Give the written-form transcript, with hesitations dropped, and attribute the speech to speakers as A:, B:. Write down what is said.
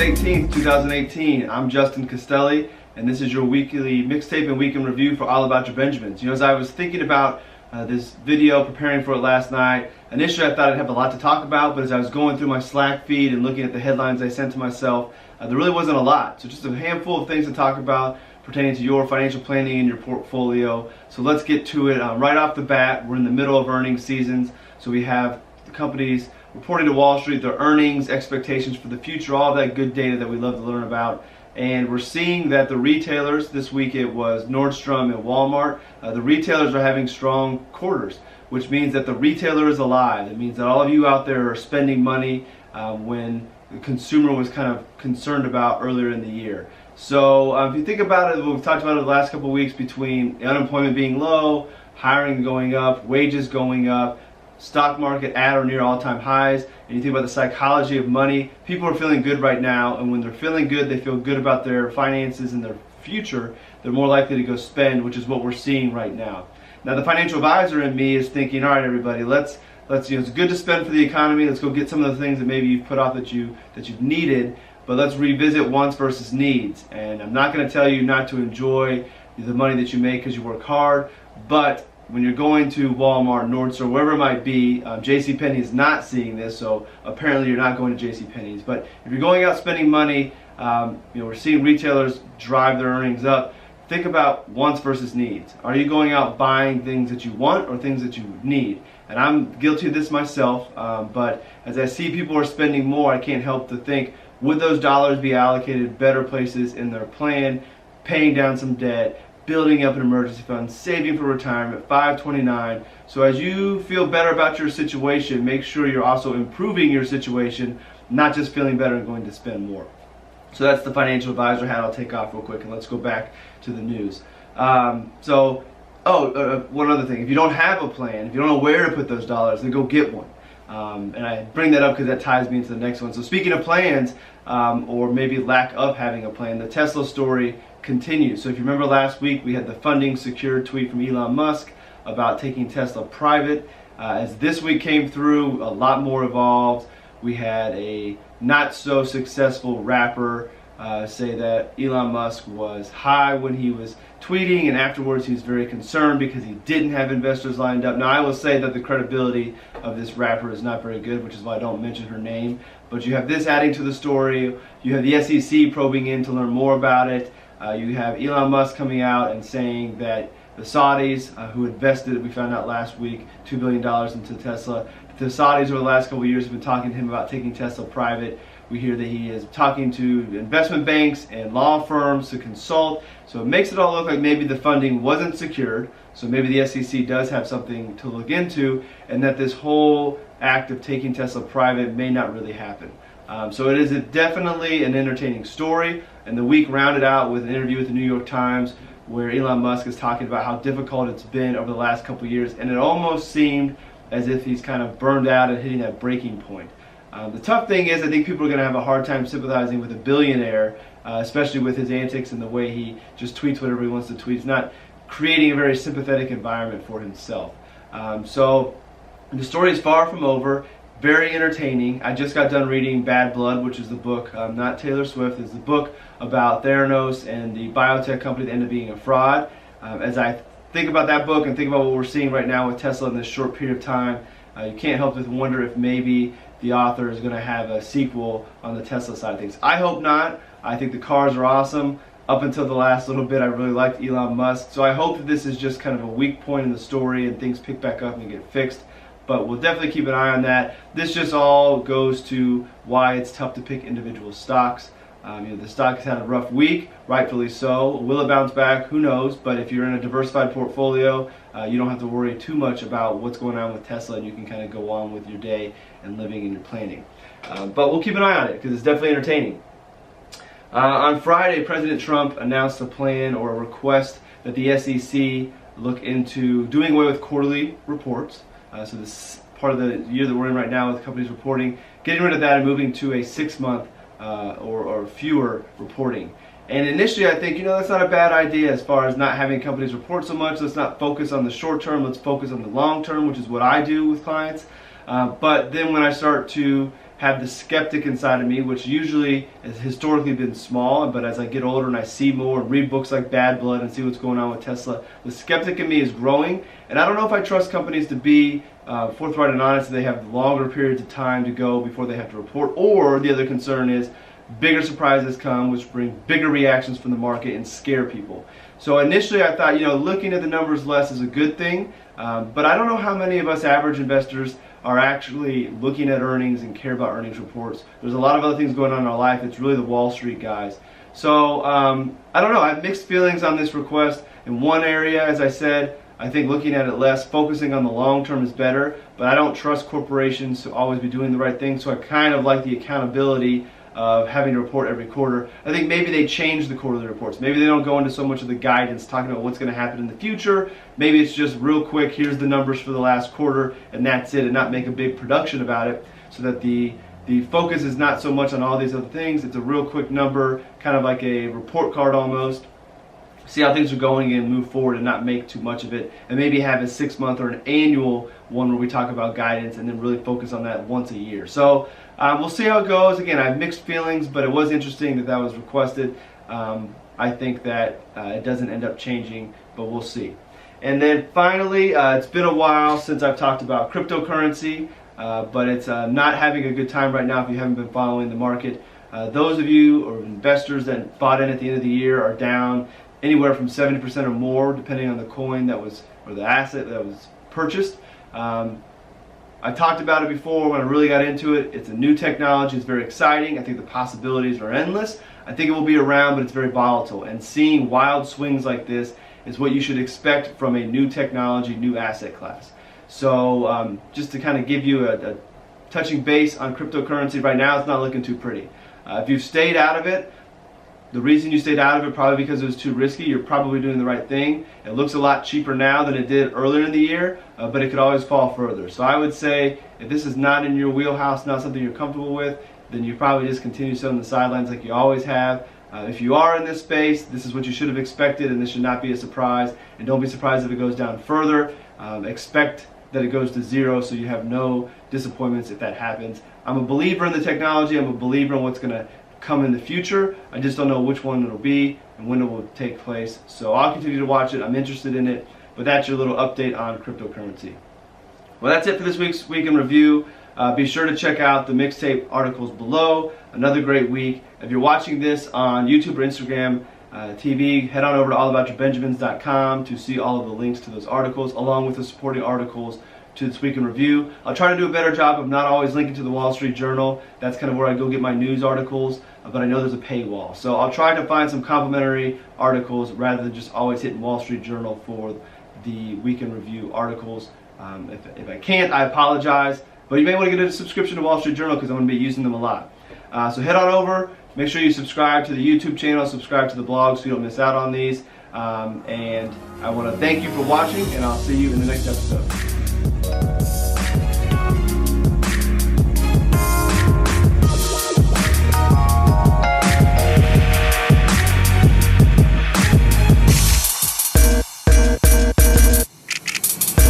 A: 18th, 2018. I'm Justin Castelli, and this is your weekly mixtape and weekend review for All About Your Benjamins. You know, as I was thinking about this video, preparing for it last night, initially I thought I'd have a lot to talk about, but as I was going through my Slack feed and looking at the headlines I sent to myself, there really wasn't a lot. So just a handful of things to talk about pertaining to your financial planning and your portfolio. So let's get to it. Right off the bat, we're in the middle of earnings seasons, so we have the companies reporting to Wall Street their earnings, expectations for the future, all that good data that we love to learn about. And we're seeing that the retailers, this week it was Nordstrom and Walmart, the retailers are having strong quarters, which means that the retailer is alive. It means that all of you out there are spending money when the consumer was kind of concerned about earlier in the year. So if you think about it, what we've talked about it the last couple of weeks, between unemployment being low, hiring going up, wages going up, stock market at or near all-time highs, and you think about the psychology of money, people are feeling good right now, and when they're feeling good, they feel good about their finances and their future, they're more likely to go spend, which is what we're seeing right now. Now the financial advisor in me is thinking, all right everybody, let's it's good to spend for the economy, let's go get some of the things that maybe you've put off that you've needed, but let's revisit wants versus needs. And I'm not going to tell you not to enjoy the money that you make because you work hard, but when you're going to Walmart, Nordstrom, wherever it might be, JCPenney is not seeing this, so apparently you're not going to JCPenney's. But if you're going out spending money, we're seeing retailers drive their earnings up. Think about wants versus needs. Are you going out buying things that you want or things that you need? And I'm guilty of this myself, but as I see people are spending more, I can't help to think, would those dollars be allocated better places in their plan, paying down some debt, building up an emergency fund, saving for retirement, 529. So as you feel better about your situation, make sure you're also improving your situation, not just feeling better and going to spend more. So that's the financial advisor hat. I'll take off real quick and let's go back to the news. One other thing. If you don't have a plan, if you don't know where to put those dollars, then go get one. And I bring that up because that ties me into the next one. So speaking of plans, or maybe lack of having a plan, the Tesla story continues. So if you remember last week, we had the funding secured tweet from Elon Musk about taking Tesla private. As this week came through, a lot more evolved. We had a not so successful rapper say that Elon Musk was high when he was tweeting, and afterwards he was very concerned because he didn't have investors lined up. Now I will say that the credibility of this rapper is not very good, which is why I don't mention her name. But you have this adding to the story. You have the SEC probing in to learn more about it. You have Elon Musk coming out and saying that the Saudis who invested, we found out last week, $2 billion into Tesla. The Saudis over the last couple of years have been talking to him about taking Tesla private. We hear that he is talking to investment banks and law firms to consult. So it makes it all look like maybe the funding wasn't secured. So maybe the SEC does have something to look into, and that this whole act of taking Tesla private may not really happen. So it is definitely an entertaining story, and the week rounded out with an interview with the New York Times where Elon Musk is talking about how difficult it's been over the last couple of years, and it almost seemed as if he's kind of burned out and hitting that breaking point. The tough thing is, I think people are going to have a hard time sympathizing with a billionaire, especially with his antics and the way he just tweets whatever he wants to tweet. He's not creating a very sympathetic environment for himself. So the story is far from over. Very entertaining. I just got done reading Bad Blood, which is the book, not Taylor Swift, it's the book about Theranos and the biotech company that ended up being a fraud. As I think about that book and think about what we're seeing right now with Tesla in this short period of time, you can't help but wonder if maybe the author is going to have a sequel on the Tesla side of things. I hope not. I think the cars are awesome. Up until the last little bit, I really liked Elon Musk. So I hope that this is just kind of a weak point in the story and things pick back up and get fixed. But we'll definitely keep an eye on that. This just all goes to why it's tough to pick individual stocks. The stock has had a rough week, rightfully so. Will it bounce back? Who knows? But if you're in a diversified portfolio, you don't have to worry too much about what's going on with Tesla, and you can kind of go on with your day and living and your planning. But we'll keep an eye on it because it's definitely entertaining. On Friday, President Trump announced a plan or a request that the SEC look into doing away with quarterly reports. So this part of the year that we're in right now with companies reporting, getting rid of that and moving to a 6-month or fewer reporting. And initially I think, that's not a bad idea as far as not having companies report so much. Let's not focus on the short term, let's focus on the long term, which is what I do with clients. But then when I start to have the skeptic inside of me, which usually has historically been small, but as I get older and I see more and read books like Bad Blood and see what's going on with Tesla, the skeptic in me is growing. And I don't know if I trust companies to be forthright and honest, that they have longer periods of time to go before they have to report, or the other concern is bigger surprises come which bring bigger reactions from the market and scare people. So initially I thought, looking at the numbers less is a good thing, but I don't know how many of us average investors are actually looking at earnings and care about earnings reports. There's a lot of other things going on in our life. It's really the Wall Street guys. So I don't know, I have mixed feelings on this request. In one area, as I said, I think looking at it less, focusing on the long term is better, but I don't trust corporations to always be doing the right thing, so I kind of like the accountability of having to report every quarter. I think maybe they change the quarterly reports. Maybe they don't go into so much of the guidance talking about what's going to happen in the future. Maybe it's just real quick, here's the numbers for the last quarter and that's it, and not make a big production about it, so that the focus is not so much on all these other things. It's a real quick number, kind of like a report card almost. See how things are going and move forward and not make too much of it, and maybe have a 6-month or an annual one where we talk about guidance and then really focus on that once a year. So we'll see how it goes. Again, I have mixed feelings, but it was interesting that that was requested. I think that it doesn't end up changing, but we'll see. And then finally, it's been a while since I've talked about cryptocurrency, but it's not having a good time right now if you haven't been following the market. Those of you or investors that bought in at the end of the year are down anywhere from 70% or more, depending on the coin that was, or the asset that was purchased. I talked about it before when I really got into it. It's a new technology, it's very exciting. I think the possibilities are endless. I think it will be around, but it's very volatile. And seeing wild swings like this is what you should expect from a new technology, new asset class. So just to kind of give you a touching base on cryptocurrency, right now it's not looking too pretty. If you've stayed out of it, the reason you stayed out of it probably because it was too risky. You're probably doing the right thing. It looks a lot cheaper now than it did earlier in the year, but it could always fall further. So I would say if this is not in your wheelhouse, not something you're comfortable with, then you probably just continue sitting on the sidelines like you always have. If you are in this space, this is what you should have expected, and this should not be a surprise. And don't be surprised if it goes down further. Expect that it goes to zero so you have no disappointments if that happens. I'm a believer in the technology. I'm a believer in what's going to come in the future. I just don't know which one it'll be and when it will take place. So I'll continue to watch it. I'm interested in it. But that's your little update on cryptocurrency. Well, that's it for this week's Week in Review. Be sure to check out the Mixtape articles below. Another great week. If you're watching this on YouTube or Instagram TV, head on over to allaboutyourbenjamins.com to see all of the links to those articles, along with the supporting articles to this Week in Review. I'll try to do a better job of not always linking to the Wall Street Journal. That's kind of where I go get my news articles, but I know there's a paywall. So I'll try to find some complimentary articles rather than just always hitting Wall Street Journal for the Week in Review articles. If I can't, I apologize. But you may want to get a subscription to Wall Street Journal because I'm going to be using them a lot. So head on over. Make sure you subscribe to the YouTube channel, subscribe to the blog so you don't miss out on these. And I want to thank you for watching, and I'll see you in the next episode.